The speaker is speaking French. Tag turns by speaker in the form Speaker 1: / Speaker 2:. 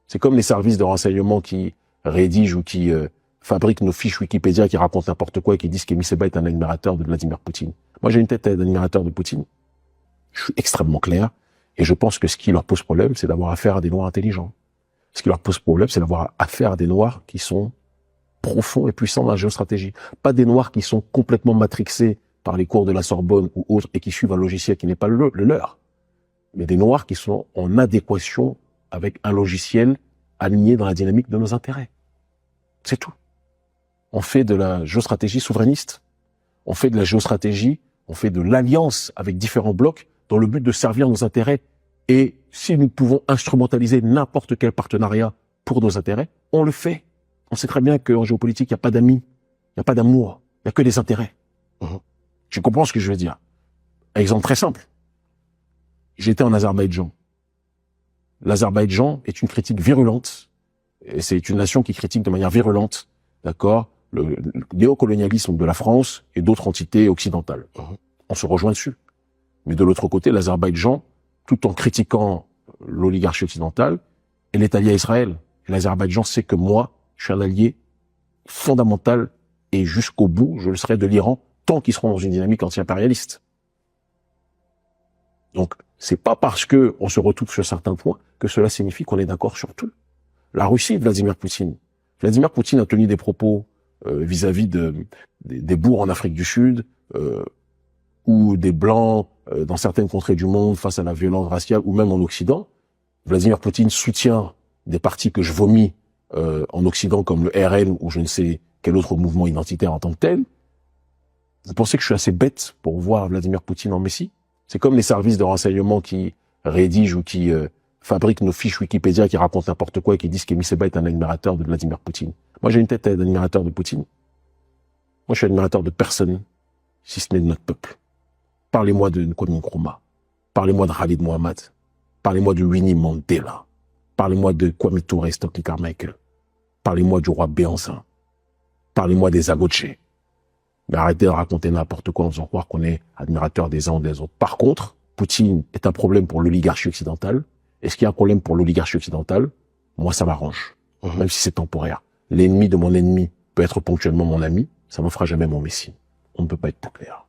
Speaker 1: C'est comme les services de renseignement qui rédigent ou qui fabriquent nos fiches Wikipédia, qui racontent n'importe quoi et qui disent qu'Emi Seba est un admirateur de Vladimir Poutine. Moi, j'ai une tête d'admirateur de Poutine. Je suis extrêmement clair et je pense que ce qui leur pose problème, c'est d'avoir affaire à des Noirs intelligents. Ce qui leur pose problème, c'est d'avoir affaire à des Noirs qui sont profonds et puissants dans la géostratégie. Pas des Noirs qui sont complètement matrixés par les cours de la Sorbonne ou autres et qui suivent un logiciel qui n'est pas le leur. Mais des Noirs qui sont en adéquation avec un logiciel aligné dans la dynamique de nos intérêts. C'est tout. On fait de la géostratégie souverainiste. On fait de la géostratégie, on fait de l'alliance avec différents blocs dans le but de servir nos intérêts. Et si nous pouvons instrumentaliser n'importe quel partenariat pour nos intérêts, on le fait. On sait très bien qu'en géopolitique, il n'y a pas d'amis, il n'y a pas d'amour, il n'y a que des intérêts. Tu comprends ce que je veux dire? Exemple très simple. J'étais en Azerbaïdjan. L'Azerbaïdjan est une critique virulente, et c'est une nation qui critique de manière virulente, d'accord, le néocolonialisme de la France et d'autres entités occidentales. On se rejoint dessus. Mais de l'autre côté, l'Azerbaïdjan, tout en critiquant l'oligarchie occidentale, elle est alliée à Israël. Et l'Azerbaïdjan sait que moi, je suis un allié fondamental et jusqu'au bout, je le serai de l'Iran tant qu'ils seront dans une dynamique anti-impérialiste. Donc, c'est pas parce que on se retrouve sur certains points que cela signifie qu'on est d'accord sur tout. La Russie, Vladimir Poutine. Vladimir Poutine a tenu des propos vis-à-vis des bourgs en Afrique du Sud, ou des Blancs dans certaines contrées du monde face à la violence raciale, ou même en Occident. Vladimir Poutine soutient des partis que je vomis en Occident, comme le RN ou je ne sais quel autre mouvement identitaire en tant que tel. Vous pensez que je suis assez bête pour voir Vladimir Poutine en Messie? C'est comme les services de renseignement qui rédigent ou qui fabriquent nos fiches Wikipédia, qui racontent n'importe quoi et qui disent qu'Emi Seba est un admirateur de Vladimir Poutine. Moi, j'ai une tête d'admirateur de Poutine. Moi, je suis admirateur de personne, si ce n'est de notre peuple. Parlez-moi de Kwame Nkrumah. Parlez-moi de Khalid Mohammed. Parlez-moi de Winnie Mandela. Parlez-moi de Kwame Touré, Stokely Carmichael. Parlez-moi du roi Béanzin. Parlez-moi des Agoche. Mais arrêtez de raconter n'importe quoi en faisant croire qu'on est admirateur des uns ou des autres. Par contre, Poutine est un problème pour l'oligarchie occidentale. Est-ce qu'il y a un problème pour l'oligarchie occidentale? Moi, ça m'arrange. Même si c'est temporaire. L'ennemi de mon ennemi peut être ponctuellement mon ami. Ça ne me fera jamais mon messie. On ne peut pas être plus clair.